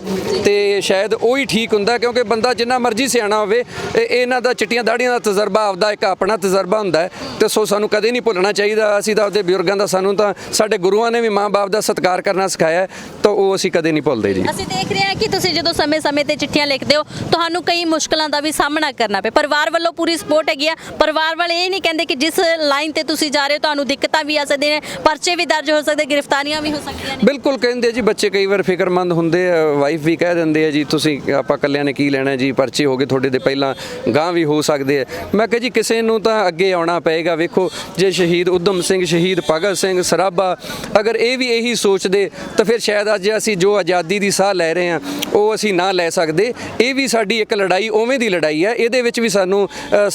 ਤੇ ਸ਼ਾਇਦ ਉਹੀ ਠੀਕ ਹੁੰਦਾ। ਕਿਉਂਕਿ ਬੰਦਾ ਜਿੰਨਾ ਮਰਜ਼ੀ ਸਿਆਣਾ ਹੋਵੇ, ਇਹਨਾਂ ਦਾ ਚਿੱਟੀਆਂ ਦਾੜੀਆਂ ਦਾ ਤਜਰਬਾ ਆਪਦਾ ਇੱਕ ਆਪਣਾ ਤਜਰਬਾ ਹੁੰਦਾ, ਤੇ ਸੋ ਸਾਨੂੰ ਕਦੇ ਨਹੀਂ ਭੁੱਲਣਾ ਚਾਹੀਦਾ। ਅਸੀਂ ਤਾਂ ਆਪਦੇ ਬਜ਼ੁਰਗਾਂ ਦਾ, ਸਾਨੂੰ ਤਾਂ ਸਾਡੇ ਗੁਰੂਆਂ ਨੇ ਵੀ ਮਾਂ-ਬਾਪ ਦਾ ਸਤਿਕਾਰ ਕਰਨਾ ਸਿਖਾਇਆ, ਤਾਂ ਉਹ ਅਸੀਂ ਕਦੇ ਨਹੀਂ ਭੁੱਲਦੇ ਜੀ। ਅਸੀਂ ਦੇਖ ਰਹੇ ਹਾਂ ਕਿ ਤੁਸੀਂ ਜਦੋਂ ਸਮੇਂ-ਸਮੇਂ ਤੇ ਚਿੱਠੀਆਂ ਲਿਖਦੇ ਹੋ, ਤੁਹਾਨੂੰ ਕਈ ਮੁਸ਼ਕਲਾਂ ਦਾ ਵੀ ਸਾਹਮਣਾ ਕਰਨਾ ਪਿਆ। ਪਰਿਵਾਰ ਵੱਲੋਂ ਪੂਰੀ ਸਪੋਰਟ ਹੈਗੀ ਆ। ਪਰਿਵਾਰ ਵਾਲੇ ਇਹ ਨਹੀਂ ਕਹਿੰਦੇ ਕਿ ਜਿਸ ਲਾਈਨ ਤੇ ਤੁਸੀਂ ਜਾ ਰਹੇ ਹੋ ਤੁਹਾਨੂੰ ਦਿੱਕਤਾਂ ਵੀ ਆ ਸਕਦੀਆਂ ਨੇ, ਪਰਚੇ ਵੀ ਦਰਜ ਹੋ ਸਕਦੇ, ਗ੍ਰਿਫਤਾਰੀਆਂ ਵੀ ਹੋ ਸਕਦੀਆਂ ਨੇ? ਬਿਲਕੁਲ ਕਹਿੰਦੇ ਜੀ, ਬੱਚੇ ਕਈ ਵਾਰ ਫਿਕਰਮੰਦ ਹੁੰਦੇ ਆ। ਵਾਈਫ ਵੀ ਕਹਿ ਦਿੰਦੇ ਆ ਜੀ, ਤੁਸੀਂ ਆਪਾਂ ਇਕੱਲਿਆਂ ਨੇ ਕੀ ਲੈਣਾ ਜੀ, ਪਰਚੇ ਹੋ ਗਏ ਤੁਹਾਡੇ ਦੇ, ਪਹਿਲਾਂ ਗਾਂ ਵੀ ਹੋ ਸਕਦੇ ਆ। ਮੈਂ ਕਿਹਾ ਜੀ, ਕਿਸੇ ਨੂੰ ਤਾਂ ਅੱਗੇ ਆਉਣਾ ਪਏਗਾ। ਵੇਖੋ, ਜੇ ਸ਼ਹੀਦ ਊਧਮ ਸਿੰਘ, ਸ਼ਹੀਦ ਭਗਤ ਸਿੰਘ, ਸਰਾਭਾ ਅਗਰ ਇਹ ਵੀ ਇਹੀ ਸੋਚਦੇ ਤਾਂ ਫਿਰ ਸ਼ਾਇਦ ਅੱਜ ਅਸੀਂ ਜੋ ਆਜ਼ਾਦੀ ਦੀ ਸਾਹ ਲੈ ਰਹੇ ਹਾਂ ਉਹ ਅਸੀਂ ਨਾ ਲੈ ਸਕਦੇ। ਇਹ ਵੀ ਸਾਡੀ ਇੱਕ ਲੜਾਈ ਉਵੇਂ ਦੀ ਲੜਾਈ ਹੈ। ਇਹਦੇ ਵਿੱਚ ਵੀ ਸਾਨੂੰ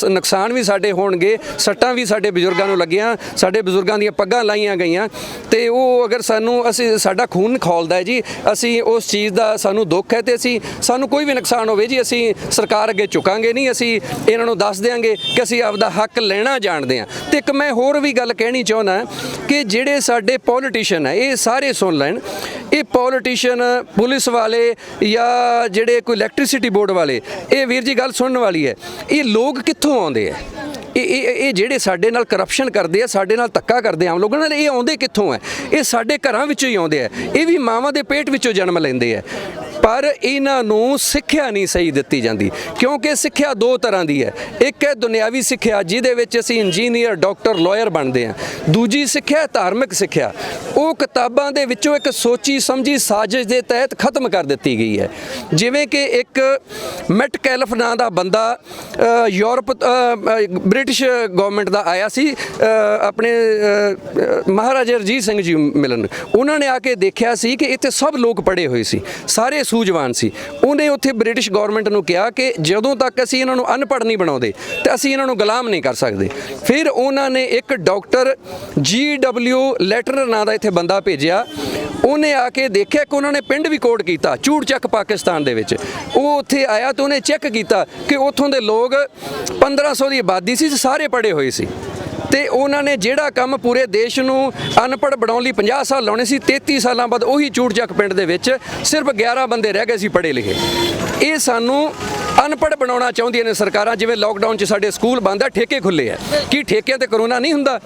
ਨੁਕਸਾਨ ਵੀ ਸਾਡੇ ਹੋਣਗੇ, ਸੱਟਾਂ ਵੀ ਸਾਡੇ ਬਜ਼ੁਰਗਾਂ ਨੂੰ ਲੱਗੀਆਂ, ਸਾਡੇ ਬਜ਼ੁਰਗਾਂ ਦੀਆਂ ਪੱਗਾਂ ਲਾਈਆਂ ਗਈਆਂ, ਤੇ ਉਹ ਅਗਰ ਸਾਡਾ ਖੂਨ ਖੌਲਦਾ ਹੈ ਜੀ, ਅਸੀਂ ਉਸ ਚੀਜ਼ ਦਾ ਸਾਨੂੰ ਦੁੱਖ ਹੈ, ਤੇ ਸਾਨੂੰ ਕੋਈ ਵੀ ਨੁਕਸਾਨ ਹੋਵੇ ਜੀ, ਅਸੀਂ ਸਰਕਾਰ ਅੱਗੇ ਝੁਕਾਂਗੇ ਨਹੀਂ। ਅਸੀਂ ਇਹਨਾਂ ਨੂੰ ਦੱਸ ਦਿਆਂਗੇ ਕਿ ਅਸੀਂ ਆਪਦਾ ਹੱਕ ਲੈਣਾ ਜਾਣਦੇ ਹਾਂ। ਤੇ ਇੱਕ ਮੈਂ ਹੋਰ ਵੀ ਗੱਲ ਕਹਿਣੀ ਚਾਹੁੰਦਾ ਕਿ ਜਿਹੜੇ ਸਾਡੇ ਪੋਲੀਟੀਸ਼ੀਅਨ ਹੈ, ਇਹ ਸਾਰੇ ਸੁਣ ਲੈਣ। ਇਹ ਪੋਲੀਟੀਸ਼ੀਅਨ, ਪੁਲਿਸ ਵਾਲੇ ਜਾਂ ਜਿਹੜੇ ਕੋਈ ਇਲੈਕਟ੍ਰਿਸਿਟੀ ਬੋਰਡ ਵਾਲੇ, ਇਹ ਵੀਰ ਜੀ ਗੱਲ ਸੁਣਨ ਵਾਲੀ ਹੈ। ਇਹ ਲੋਕ ਕਿੱਥੋਂ ਆਉਂਦੇ ਆ? ਇਹ ਜਿਹੜੇ ਸਾਡੇ ਨਾਲ ਕਰਪਸ਼ਨ ਕਰਦੇ ਆ, ਸਾਡੇ ਨਾਲ ਧੱਕਾ ਕਰਦੇ ਆ ਆਮ ਲੋਕਾਂ ਨਾਲ, ਇਹ ਆਉਂਦੇ ਕਿੱਥੋਂ ਹੈ? ਇਹ ਸਾਡੇ ਘਰਾਂ ਵਿੱਚੋਂ ਹੀ ਆਉਂਦੇ ਆ। ਇਹ ਵੀ ਮਾਵਾਂ ਦੇ ਪੇਟ ਵਿੱਚੋਂ ਜਨਮ ਲੈਂਦੇ ਆ। ਪਰ ਇਹਨਾਂ ਨੂੰ ਸਿੱਖਿਆ ਨਹੀਂ ਸਹੀ ਦਿੱਤੀ ਜਾਂਦੀ, ਕਿਉਂਕਿ ਸਿੱਖਿਆ 2 ਤਰ੍ਹਾਂ ਦੀ ਹੈ। ਇੱਕ ਹੈ ਦੁਨਿਆਵੀ ਸਿੱਖਿਆ, ਜਿਹਦੇ ਵਿੱਚ ਅਸੀਂ ਇੰਜੀਨੀਅਰ, ਡਾਕਟਰ, ਲਾਇਰ ਬਣਦੇ ਹਾਂ। ਦੂਜੀ ਸਿੱਖਿਆ ਧਾਰਮਿਕ ਸਿੱਖਿਆ, ਉਹ ਕਿਤਾਬਾਂ ਦੇ ਵਿੱਚੋਂ ਇੱਕ ਸੋਚੀ ਸਮਝੀ ਸਾਜ਼ਿਸ਼ ਦੇ ਤਹਿਤ ਖਤਮ ਕਰ ਦਿੱਤੀ ਗਈ ਹੈ। ਜਿਵੇਂ ਕਿ ਇੱਕ ਮੈਟਕੈਲਫ ਨਾਂ ਦਾ ਬੰਦਾ ਬ੍ਰਿਟਿਸ਼ ਗਵਰਨਮੈਂਟ ਦਾ ਆਇਆ ਸੀ, ਆਪਣੇ ਮਹਾਰਾਜਾ ਰਣਜੀਤ ਸਿੰਘ ਜੀ ਮਿਲਣ। ਉਹਨਾਂ ਨੇ ਆ ਕੇ ਦੇਖਿਆ ਸੀ ਕਿ ਇੱਥੇ ਸਭ ਲੋਕ ਪੜ੍ਹੇ ਹੋਏ ਸੀ, ਸਾਰੇ ਸੂਝਵਾਨ ਸੀ। ਉਹਨੇ ਉੱਥੇ ਬ੍ਰਿਟਿਸ਼ ਗਵਰਨਮੈਂਟ ਨੂੰ ਕਿਹਾ ਕਿ ਜਦੋਂ ਤੱਕ ਅਸੀਂ ਇਹਨਾਂ ਨੂੰ ਅਨਪੜ੍ਹ ਨਹੀਂ ਬਣਾਉਂਦੇ ਤੇ ਅਸੀਂ ਇਹਨਾਂ ਨੂੰ ਗੁਲਾਮ ਨਹੀਂ ਕਰ ਸਕਦੇ। ਫਿਰ ਉਹਨਾਂ ਨੇ ਇੱਕ ਡਾਕਟਰ GW ਲੈਟਰ ਨਾਂ ਦਾ ਇੱਥੇ ਬੰਦਾ ਭੇਜਿਆ। ਉਹਨੇ ਆ ਕੇ ਦੇਖਿਆ ਕਿ ਉਹਨਾਂ ਨੇ ਪਿੰਡ ਵੀ ਕੋਡ ਕੀਤਾ, ਚੂੜਚੱਕ ਪਾਕਿਸਤਾਨ ਦੇ ਵਿੱਚ। ਉਹ ਉੱਥੇ ਆਇਆ ਤੇ ਉਹਨੇ ਚੈੱਕ ਕੀਤਾ ਕਿ ਉੱਥੋਂ ਦੇ ਲੋਕ 1500 ਦੀ ਆਬਾਦੀ ਸੀ, ਸਾਰੇ ਪੜ੍ਹੇ ਹੋਏ ਸੀ। ਤੇ ਉਹਨਾਂ ਨੇ ਜਿਹੜਾ ਕੰਮ ਪੂਰੇ ਦੇਸ਼ ਨੂੰ ਅਨਪੜ੍ਹ ਬਣਾਉਣ ਲਈ 50 ਸਾਲ ਲਾਉਣੇ ਸੀ, 33 ਸਾਲਾਂ ਬਾਅਦ ਉਹੀ ਚੂੜਚੱਕ ਪਿੰਡ ਦੇ ਵਿੱਚ ਸਿਰਫ 11 ਬੰਦੇ ਰਹਿ ਗਏ ਸੀ ਪੜ੍ਹੇ ਲਿਖੇ। ਇਹ ਸਾਨੂੰ ਅਨਪੜ੍ਹ ਬਣਾਉਣਾ ਚਾਹੁੰਦੀਆਂ ਨੇ ਸਰਕਾਰਾਂ। ਜਿਵੇਂ ਲਾਕਡਾਊਨ 'ਚ ਸਾਡੇ ਸਕੂਲ ਬੰਦ ਆ, ਠੇਕੇ ਖੁੱਲੇ ਆ, ਕੀ ਠੇਕਿਆਂ ਤੇ ਕਰੋਨਾ ਨਹੀਂ ਹੁੰਦਾ?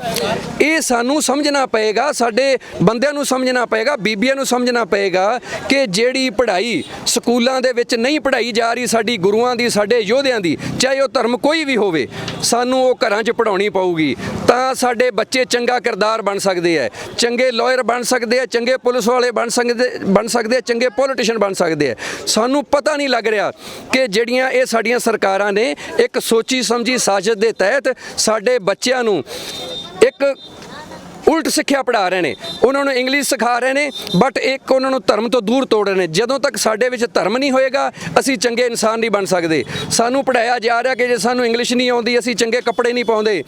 ਇਹ ਸਾਨੂੰ ਸਮਝਣਾ ਪਏਗਾ, ਸਾਡੇ ਬੰਦਿਆਂ ਨੂੰ ਸਮਝਣਾ ਪਏਗਾ, ਬੀਬੀਆਂ ਨੂੰ ਸਮਝਣਾ ਪਏਗਾ ਕਿ ਜਿਹੜੀ ਪੜ੍ਹਾਈ ਸਕੂਲਾਂ ਦੇ ਵਿੱਚ ਨਹੀਂ ਪੜ੍ਹਾਈ ਜਾ ਰਹੀ, ਸਾਡੀ ਗੁਰੂਆਂ ਦੀ, ਸਾਡੇ ਯੋਧਿਆਂ ਦੀ, ਚਾਹੇ ਉਹ ਧਰਮ ਕੋਈ ਵੀ ਹੋਵੇ, ਸਾਨੂੰ ਉਹ ਘਰਾਂ 'ਚ ਪੜ੍ਹਾਉਣੀ ਪਊਗੀ। ਤਾਂ ਸਾਡੇ ਬੱਚੇ ਚੰਗਾ ਕਿਰਦਾਰ ਬਣ ਸਕਦੇ ਆ, ਚੰਗੇ ਲਾਇਰ ਬਣ ਸਕਦੇ ਆ, ਚੰਗੇ ਪੁਲਿਸ ਵਾਲੇ ਬਣ ਸਕਦੇ ਆ, ਚੰਗੇ ਪੋਲੀਟੀਸ਼ੀਅਨ ਬਣ ਸਕਦੇ ਆ। ਸਾਨੂੰ ਪਤਾ ਨਹੀਂ ਲੱਗ ਰਿਹਾ ਕਿ ਜਿਹੜੀਆਂ ਇਹ ਸਾਡੀਆਂ ਸਰਕਾਰਾਂ ਨੇ ਇੱਕ ਸੋਚੀ ਸਮਝੀ ਸਾਜ਼ਿਸ਼ ਦੇ ਤਹਿਤ ਸਾਡੇ ਬੱਚਿਆਂ ਨੂੰ ਇੱਕ ਉਲਟ ਸਿੱਖਿਆ ਪੜ੍ਹਾ ਰਹੇ ਨੇ। ਉਹਨਾਂ ਨੂੰ ਇੰਗਲਿਸ਼ ਸਿਖਾ ਰਹੇ ਨੇ, ਬਟ ਇੱਕ ਉਹਨਾਂ ਨੂੰ ਧਰਮ ਤੋਂ ਦੂਰ ਤੋੜ ਰਹੇ ਨੇ। ਜਦੋਂ ਤੱਕ ਸਾਡੇ ਵਿੱਚ ਧਰਮ ਨਹੀਂ ਹੋਏਗਾ, ਅਸੀਂ ਚੰਗੇ ਇਨਸਾਨ ਨਹੀਂ ਬਣ ਸਕਦੇ। ਸਾਨੂੰ ਪੜ੍ਹਾਇਆ ਜਾ ਰਿਹਾ ਕਿ ਜੇ ਸਾਨੂੰ ਇੰਗਲਿਸ਼ ਨਹੀਂ ਆਉਂਦੀ, ਅਸੀਂ ਚੰਗੇ ਕੱਪੜੇ ਨਹੀਂ ਪਾਉਂਦੇ,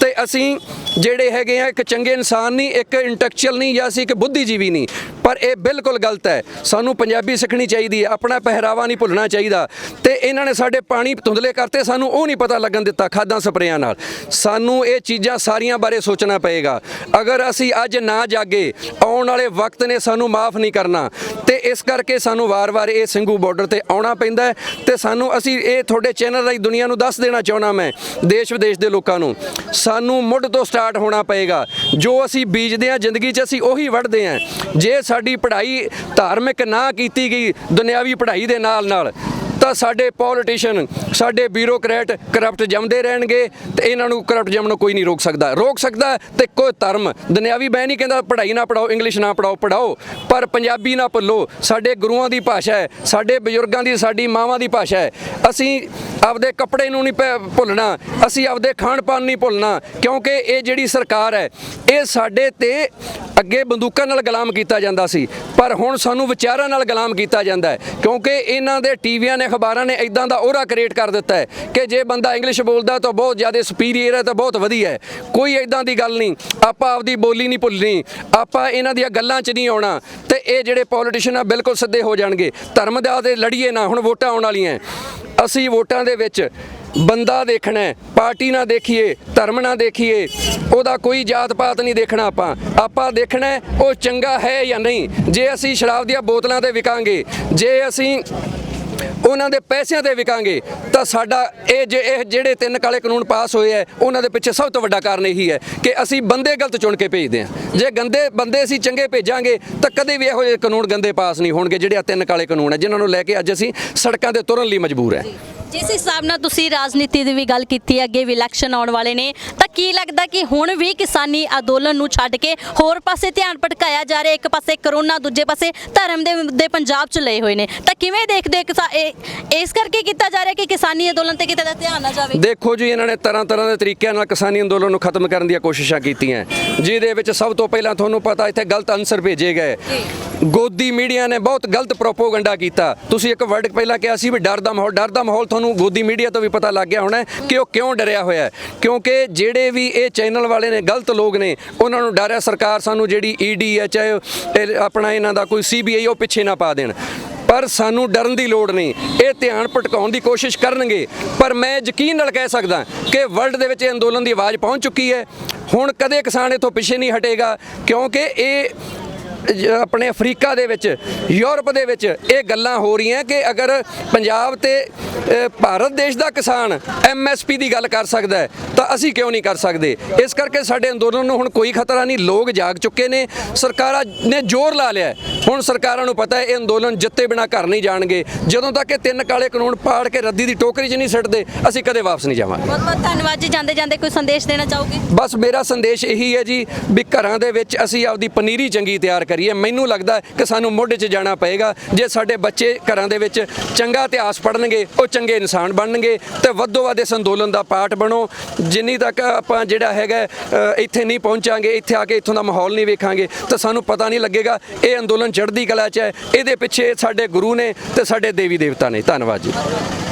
ਤੇ ਅਸੀਂ ਜਿਹੜੇ ਹੈਗੇ ਆ ਇੱਕ ਚੰਗੇ ਇਨਸਾਨ ਨਹੀਂ, ਇੱਕ ਇੰਟੈਲੈਕਚੁਅਲ ਨਹੀਂ, ਜਾਂ ਅਸੀਂ ਇੱਕ ਬੁੱਧੀਜੀਵੀ ਨਹੀਂ। ਪਰ ਇਹ ਬਿਲਕੁਲ ਗਲਤ ਹੈ। ਸਾਨੂੰ ਪੰਜਾਬੀ ਸਿੱਖਣੀ ਚਾਹੀਦੀ ਹੈ, ਆਪਣਾ ਪਹਿਰਾਵਾ ਨਹੀਂ ਭੁੱਲਣਾ ਚਾਹੀਦਾ। ਤੇ ਇਹਨਾਂ ਨੇ ਸਾਡੇ ਪਾਣੀ ਧੁੰਦਲੇ ਕਰਤੇ, ਸਾਨੂੰ ਉਹ ਨਹੀਂ ਪਤਾ ਲੱਗਣ ਦਿੱਤਾ ਖਾਦਾਂ ਸਪਰੇਆਂ ਨਾਲ। ਸਾਨੂੰ ਇਹ ਚੀਜ਼ਾਂ ਸਾਰੀਆਂ ਬਾਰੇ ਸੋਚਣਾ ਪਏਗਾ। ਅਗਰ ਅਸੀਂ ਅੱਜ ਨਾ ਜਾਗੇ, ਆਉਣ ਵਾਲੇ ਵਕਤ ਨੇ ਸਾਨੂੰ ਮਾਫ ਨਹੀਂ ਕਰਨਾ। ਤੇ ਇਸ ਕਰਕੇ ਸਾਨੂੰ ਵਾਰ-ਵਾਰ ਇਹ ਸਿੰਘੂ ਬਾਰਡਰ ਤੇ ਆਉਣਾ ਪੈਂਦਾ। ਤੇ ਸਾਨੂੰ, ਅਸੀਂ ਇਹ ਤੁਹਾਡੇ ਚੈਨਲ ਰਾਹੀਂ ਦੁਨੀਆ ਨੂੰ ਦੱਸ ਦੇਣਾ ਚਾਹੁੰਦਾ, ਮੈਂ ਦੇਸ਼ ਵਿਦੇਸ਼ ਦੇ ਲੋਕਾਂ ਨੂੰ, ਸਾਨੂੰ ਮੁੱਢ ਤੋਂ ਸਟਾਰਟ ਹੋਣਾ ਪਏਗਾ। ਜੋ ਅਸੀਂ ਬੀਜਦੇ ਹਾਂ ਜ਼ਿੰਦਗੀ 'ਚ, ਅਸੀਂ ਉਹੀ ਵੱਢਦੇ ਹਾਂ। ਜੇ ਸਾਡੀ ਪੜ੍ਹਾਈ ਧਾਰਮਿਕ ਨਾ ਕੀਤੀ ਗਈ ਦੁਨਿਆਵੀ ਪੜ੍ਹਾਈ ਦੇ ਨਾਲ, ਤਾਂ ਸਾਡੇ ਪੋਲੀਟੀਸ਼ੀਅਨ, ਸਾਡੇ ਬਿਊਰੋਕਰੈਟ ਕਰਪਟ ਜੰਮਦੇ ਰਹਿਣਗੇ ਤੇ ਇਹਨਾਂ ਨੂੰ ਕਰਪਟ ਜੰਮਣੋਂ ਕੋਈ ਨਹੀਂ ਰੋਕ ਸਕਦਾ ਤੇ ਕੋਈ ਧਰਮ ਦੁਨਿਆਵੀ ਮੈਂ ਨਹੀਂ ਕਹਿੰਦਾ ਪੜ੍ਹਾਈ ਨਾ ਪੜਾਓ, ਇੰਗਲਿਸ਼ ਨਾ ਪੜਾਓ, ਪਰ ਪੰਜਾਬੀ ਨਾ ਭੁੱਲੋ। ਸਾਡੇ ਗੁਰੂਆਂ ਦੀ ਭਾਸ਼ਾ ਹੈ, ਸਾਡੇ ਬਜ਼ੁਰਗਾਂ ਦੀ, ਸਾਡੀ ਮਾਵਾਂ ਦੀ ਭਾਸ਼ਾ ਹੈ। ਅਸੀਂ ਆਪਦੇ ਕੱਪੜੇ ਨੂੰ ਨਹੀਂ ਭੁੱਲਣਾ, ਅਸੀਂ ਆਪਦੇ ਖਾਣ ਪਾਣ ਨਹੀਂ ਭੁੱਲਣਾ, ਕਿਉਂਕਿ ਇਹ ਜਿਹੜੀ ਸਰਕਾਰ ਹੈ ਇਹ ਸਾਡੇ ਤੇ ਅੱਗੇ ਬੰਦੂਕਾਂ ਨਾਲ ਗੁਲਾਮ ਕੀਤਾ ਜਾਂਦਾ ਸੀ, ਪਰ ਹੁਣ ਸਾਨੂੰ ਵਿਚਾਰਾਂ ਨਾਲ ਗੁਲਾਮ ਕੀਤਾ ਜਾਂਦਾ ਹੈ, ਕਿਉਂਕਿ ਇਹਨਾਂ ਦੇ ਟੀਵੀਆਂ ਨੇ, ਅਖਬਾਰਾਂ ਨੇ ਇਦਾਂ ਦਾ ਉਹਰਾ ਕ੍ਰੀਏਟ ਕਰ ਦਿੱਤਾ ਹੈ ਕਿ ਜੇ ਬੰਦਾ ਇੰਗਲਿਸ਼ ਬੋਲਦਾ ਤਾਂ ਬਹੁਤ ਜ਼ਿਆਦਾ ਸੁਪੀਰੀਅਰ ਹੈ, ਤਾਂ ਬਹੁਤ ਵਧੀਆ ਹੈ। ਕੋਈ ਇਦਾਂ ਦੀ ਗੱਲ ਨਹੀਂ, ਆਪਾਂ ਆਪਦੀ ਬੋਲੀ ਨਹੀਂ ਭੁੱਲਣੀ, ਆਪਾਂ ਇਹਨਾਂ ਦੀਆਂ ਗੱਲਾਂ 'ਚ ਨਹੀਂ ਆਉਣਾ। ਤੇ ਇਹ ਜਿਹੜੇ ਪੋਲੀਟੀਸ਼ੀਅਨ ਆ ਬਿਲਕੁਲ ਸਿੱਧੇ ਹੋ ਜਾਣਗੇ। ਧਰਮ ਦਾ ਤੇ ਲੜੀਏ ਨਾ, ਹੁਣ ਵੋਟਾਂ ਆਉਣ ਵਾਲੀਆਂ, ਅਸੀਂ ਵੋਟਾਂ ਦੇ ਵਿੱਚ ਬੰਦਾ ਦੇਖਣਾ, ਪਾਰਟੀ ਨਾ ਦੇਖੀਏ, ਧਰਮ ਨਾ ਦੇਖੀਏ, ਉਹਦਾ ਕੋਈ ਜਾਤ ਪਾਤ ਨਹੀਂ ਦੇਖਣਾ। ਆਪਾਂ ਦੇਖਣਾ ਉਹ ਚੰਗਾ ਹੈ ਜਾਂ ਨਹੀਂ। ਜੇ ਅਸੀਂ ਸ਼ਰਾਬ ਦੀਆਂ ਬੋਤਲਾਂ ਤੇ ਵਿਕਾਂਗੇ, ਜੇ ਅਸੀਂ ਉਹਨਾਂ ਦੇ ਪੈਸਿਆਂ ਤੇ ਵਿਕਾਂਗੇ, ਤਾਂ ਸਾਡਾ ਇਹ ਜਿਹੜੇ 3 ਕਾਲੇ ਕਾਨੂੰਨ ਪਾਸ ਹੋਏ ਹੈ ਉਹਨਾਂ ਦੇ ਪਿੱਛੇ ਸਭ ਤੋਂ ਵੱਡਾ ਕਾਰਨ ਇਹੀ ਹੈ ਕਿ ਅਸੀਂ ਬੰਦੇ ਗਲਤ ਚੁਣ ਕੇ ਭੇਜਦੇ ਹਾਂ। ਜੇ ਗੰਦੇ ਬੰਦੇ ਅਸੀਂ ਚੰਗੇ ਭੇਜਾਂਗੇ ਤਾਂ ਕਦੇ ਵੀ ਇਹੋ ਜਿਹੇ ਕਾਨੂੰਨ ਗੰਦੇ ਪਾਸ ਨਹੀਂ ਹੋਣਗੇ ਜਿਹੜੇ 3 ਕਾਲੇ ਕਾਨੂੰਨ ਹੈ, ਜਿਨ੍ਹਾਂ ਨੂੰ ਲੈ ਕੇ ਅੱਜ ਅਸੀਂ ਸੜਕਾਂ ਤੇ ਤੁਰਨ ਲਈ ਮਜਬੂਰ ਹੈ। ਜਿਸ ਹਿਸਾਬ ਨਾਲ ਤੁਸੀਂ ਰਾਜਨੀਤੀ ਦੀ ਵੀ ਗੱਲ ਕੀਤੀ, ਅੱਗੇ ਵੀ ਇਲੈਕਸ਼ਨ ਆਉਣ ਵਾਲੇ ਨੇ, ਤਾਂ ਕੀ ਲੱਗਦਾ ਕਿ ਹੁਣ ਵੀ ਕਿਸਾਨੀ ਅੰਦੋਲਨ ਨੂੰ ਛੱਡ ਕੇ ਹੋਰ ਪਾਸੇ ਧਿਆਨ ਭਟਕਾਇਆ ਜਾ ਰਿਹਾ? ਇੱਕ ਪਾਸੇ ਕਰੋਨਾ, ਦੂਜੇ ਪਾਸੇ ਧਰਮ ਦੇ ਮੁੱਦੇ ਪੰਜਾਬ 'ਚ ਲਏ ਹੋਏ ਨੇ, ਤਾਂ ਕਿਵੇਂ ਦੇਖਦੇ ਹੋ ਇਸ ਕਰਕੇ ਕੀਤਾ ਜਾ ਰਿਹਾ ਕਿ ਕਿਸਾਨੀ ਅੰਦੋਲਨ ਤੇ ਕਿਤੇ ਦਾ ਧਿਆਨ ਨਾ ਜਾਵੇ? ਦੇਖੋ ਜੀ, ਇਹਨਾਂ ਨੇ ਤਰ੍ਹਾਂ ਦੇ ਤਰੀਕਿਆਂ ਨਾਲ ਕਿਸਾਨੀ ਅੰਦੋਲਨ ਨੂੰ ਖਤਮ ਕਰਨ ਦੀਆਂ ਕੋਸ਼ਿਸ਼ਾਂ ਕੀਤੀਆਂ, ਜਿਹਦੇ ਵਿੱਚ ਸਭ ਤੋਂ ਪਹਿਲਾਂ ਤੁਹਾਨੂੰ ਪਤਾ ਇੱਥੇ ਗਲਤ ਅਨਸਰ ਭੇਜੇ ਗਏ। ਗੋਦੀ ਮੀਡੀਆ ਨੇ ਬਹੁਤ ਗਲਤ ਪ੍ਰੋਪੋਗੰਡਾ ਕੀਤਾ। ਤੁਸੀਂ ਇੱਕ ਵਰਡ ਪਹਿਲਾਂ ਕਿਹਾ ਸੀ ਵੀ ਡਰ ਦਾ ਮਾਹੌਲ, ਤੁਹਾਨੂੰ ਗੋਦੀ ਮੀਡੀਆ ਤੋਂ ਵੀ ਪਤਾ ਲੱਗ ਗਿਆ ਹੋਣਾ ਕਿ ਉਹ ਕਿਉਂ ਡਰਿਆ ਹੋਇਆ ਹੈ, ਕਿਉਂਕਿ ਜਿਹੜੇ ਵੀ ਇਹ ਚੈਨਲ ਵਾਲੇ ਨੇ, ਗਲਤ ਲੋਕ ਨੇ, ਉਹਨਾਂ ਨੂੰ ਡਰ ਹੈ ਸਰਕਾਰ ਸਾਨੂੰ ਜਿਹੜੀ ਈਡੀ ਹੈ, ਚਾਹੇ ਆਪਣਾ ਇਹਨਾਂ ਦਾ ਕੋਈ CBI, ਉਹ ਪਿੱਛੇ ਨਾ ਪਾ ਦੇਣ। ਪਰ ਸਾਨੂੰ ਡਰਨ ਦੀ ਲੋੜ ਨਹੀਂ, ਇਹ ਧਿਆਨ ਭਟਕਾਉਣ ਦੀ ਕੋਸ਼ਿਸ਼ ਕਰਨਗੇ, ਪਰ ਮੈਂ ਯਕੀਨ ਨਾਲ ਕਹਿ ਸਕਦਾ ਕਿ ਵਰਲਡ ਦੇ ਵਿੱਚ ਇਹ ਅੰਦੋਲਨ ਦੀ ਆਵਾਜ਼ ਪਹੁੰਚ ਚੁੱਕੀ ਹੈ। ਹੁਣ ਕਦੇ ਕਿਸਾਨ ਇੱਥੋਂ ਪਿੱਛੇ ਨਹੀਂ ਹਟੇਗਾ, ਕਿਉਂਕਿ ਇਹ ਆਪਣੇ ਅਫਰੀਕਾ ਦੇ ਵਿੱਚ, ਯੂਰਪ ਦੇ ਵਿੱਚ ਇਹ ਗੱਲਾਂ ਹੋ ਰਹੀਆਂ ਕਿ ਅਗਰ ਪੰਜਾਬ ਤੇ ਭਾਰਤ ਦੇਸ਼ ਦਾ ਕਿਸਾਨ MSP ਦੀ ਗੱਲ ਕਰ ਸਕਦਾ ਹੈ ਤਾਂ ਅਸੀਂ ਕਿਉਂ ਨਹੀਂ ਕਰ ਸਕਦੇ। ਇਸ ਕਰਕੇ ਸਾਡੇ ਅੰਦੋਲਨ ਨੂੰ ਹੁਣ ਕੋਈ ਖਤਰਾ ਨਹੀਂ, ਲੋਕ ਜਾਗ ਚੁੱਕੇ ਨੇ, ਸਰਕਾਰਾਂ ਨੇ ਜ਼ੋਰ ਲਾ ਲਿਆ। ਹੁਣ ਸਰਕਾਰਾਂ ਨੂੰ ਪਤਾ ਹੈ ਇਹ ਅੰਦੋਲਨ ਜਿੱਤੇ ਬਿਨਾਂ ਘਰ ਨਹੀਂ ਜਾਣਗੇ। ਜਦੋਂ ਤੱਕ ਇਹ 3 ਕਾਲੇ ਕਾਨੂੰਨ ਪਾੜ ਕੇ ਰੱਦੀ ਦੀ ਟੋਕਰੀ 'ਚ ਨਹੀਂ ਸਿੱਟਦੇ, ਅਸੀਂ ਕਦੇ ਵਾਪਸ ਨਹੀਂ ਜਾਵਾਂਗੇ। ਬਹੁਤ ਬਹੁਤ ਧੰਨਵਾਦ ਜੀ। ਜਾਂਦੇ ਕੋਈ ਸੰਦੇਸ਼ ਦੇਣਾ ਚਾਹੋਗੇ? ਬਸ ਮੇਰਾ ਸੰਦੇਸ਼ ਇਹੀ ਹੈ ਜੀ ਵੀ ਘਰਾਂ ਦੇ ਵਿੱਚ ਅਸੀਂ ਆਪਦੀ ਪਨੀਰੀ ਚੰਗੀ ਤਿਆਰ ਕਰੀਏ। ਮੈਨੂੰ ਲੱਗਦਾ ਕਿ ਸਾਨੂੰ ਮੁੱਢ 'ਚ ਜਾਣਾ ਪਏਗਾ। ਜੇ ਸਾਡੇ ਬੱਚੇ ਘਰਾਂ ਦੇ ਵਿੱਚ ਚੰਗਾ ਇਤਿਹਾਸ ਪੜ੍ਹਨਗੇ, ਉਹ ਚੰਗੇ ਇਨਸਾਨ ਬਣਨਗੇ, ਤੇ ਵੱਧੋ ਵੱਧ ਇਸ ਅੰਦੋਲਨ ਦਾ ਪਾਰਟ ਬਣੋ। ਜਿੰਨੀ ਤੱਕ ਆਪਾਂ ਜਿਹੜਾ ਹੈਗਾ ਇੱਥੇ ਨਹੀਂ ਪਹੁੰਚਾਂਗੇ, ਇੱਥੇ ਆ ਕੇ ਇੱਥੋਂ ਦਾ ਮਾਹੌਲ ਨਹੀਂ ਵੇਖਾਂਗੇ, ਤਾਂ ਸਾਨੂੰ ਪਤਾ ਨਹੀਂ ਲੱਗੇਗਾ ਇਹ ਅੰਦੋਲਨ ਚੜ੍ਹਦੀ ਕਲਾ 'ਚ ਹੈ। ਇਹਦੇ ਪਿੱਛੇ ਸਾਡੇ ਗੁਰੂ ਨੇ ਤੇ ਸਾਡੇ ਦੇਵੀ ਦੇਵਤਾ ਨੇ। ਧੰਨਵਾਦ ਜੀ।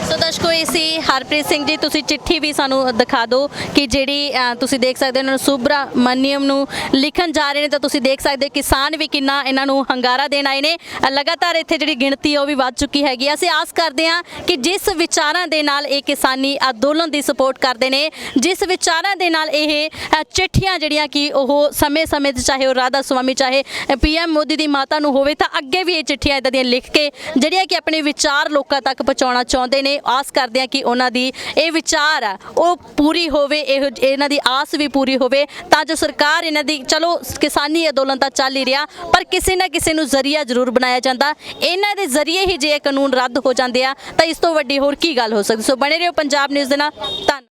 ਸੋ ਦਰਸ਼ਕੋ, ਇਹ ਸੀ ਹਰਪ੍ਰੀਤ ਸਿੰਘ ਜੀ। ਤੁਸੀਂ ਚਿੱਠੀ ਵੀ ਸਾਨੂੰ ਦਿਖਾ ਦਿਓ ਕਿ ਜਿਹੜੀ ਤੁਸੀਂ ਦੇਖ ਸਕਦੇ ਹੋ ਇਹਨਾਂ ਨੂੰ ਸੁਬਰਾਮਨੀਅਮ ਨੂੰ ਲਿਖਣ ਜਾ ਰਹੇ ਨੇ, ਤਾਂ ਤੁਸੀਂ ਦੇਖ ਸਕਦੇ ਹੋ ਕਿਸਾਨ ਵੀ ਕਿੰਨਾ ਇਹਨਾਂ ਨੂੰ ਹੰਗਾਰਾ ਦੇਣ ਆਏ ਨੇ। ਲਗਾਤਾਰ ਇੱਥੇ ਜਿਹੜੀ ਗਿਣਤੀ ਉਹ ਵੀ ਵੱਧ ਚੁੱਕੀ ਹੈਗੀ ਆ। ਅਸੀਂ ਆਸ ਕਰਦੇ ਹਾਂ ਕਿ ਜਿਸ ਵਿਚਾਰਾਂ ਦੇ ਨਾਲ ਇਹ ਕਿਸਾਨੀ ਅੰਦੋਲਨ ਦੀ ਸਪੋਰਟ ਕਰਦੇ ਨੇ, ਜਿਸ ਵਿਚਾਰਾਂ ਦੇ ਨਾਲ ਇਹ ਚਿੱਠੀਆਂ ਜਿਹੜੀਆਂ ਕਿ ਉਹ ਸਮੇਂ-ਸਮੇਂ ਤੇ, ਚਾਹੇ ਉਹ ਰਾਧਾ ਸੁਆਮੀ, ਚਾਹੇ PM ਮੋਦੀ ਦੀ ਮਾਤਾ ਨੂੰ ਹੋਵੇ, ਤਾਂ ਅੱਗੇ ਵੀ ਇਹ ਚਿੱਠੀਆਂ ਇੱਦਾਂ ਦੀਆਂ ਲਿਖ ਕੇ ਜਿਹੜੀਆਂ ਕਿ ਆਪਣੇ ਵਿਚਾਰ ਲੋਕਾਂ ਤੱਕ ਪਹੁੰਚਾਉਣਾ ਚਾਹੁੰਦੇ ਨੇ। ਆਸ ਕਰਦੇ ਹਾਂ ਕਿ ਉਹਨਾਂ ਦੀ ਇਹ ਵਿਚਾਰ ਆ ਉਹ ਪੂਰੀ ਹੋਵੇ, ਇਹਨਾਂ ਦੀ ਆਸ ਵੀ ਪੂਰੀ ਹੋਵੇ, ਤਾਂ ਜੋ ਸਰਕਾਰ ਇਹਨਾਂ ਦੀ, ਚਲੋ ਕਿਸਾਨੀ ਅੰਦੋਲਨ ਤਾਂ ਚੱਲ ਹੀ ਰਿਹਾ, ਪਰ ਕਿਸੇ ਨਾ ਕਿਸੇ ਨੂੰ ਜ਼ਰੀਆ ਜ਼ਰੂਰ ਬਣਾਇਆ ਜਾਂਦਾ। ਇਹਨਾਂ ਦੇ ਜ਼ਰੀਏ ਹੀ ਜੇ ਇਹ ਕਾਨੂੰਨ ਰੱਦ ਹੋ ਜਾਂਦੇ ਆ ਤਾਂ ਇਸ ਤੋਂ ਵੱਡੀ ਹੋਰ ਕੀ ਗੱਲ ਹੋ ਸਕਦੀ। ਸੋ ਬਣੇ ਰਹੋ ਪੰਜਾਬ ਨਿਊਜ਼ ਦੇ ਨਾਲ। ਧੰਨਵਾਦ।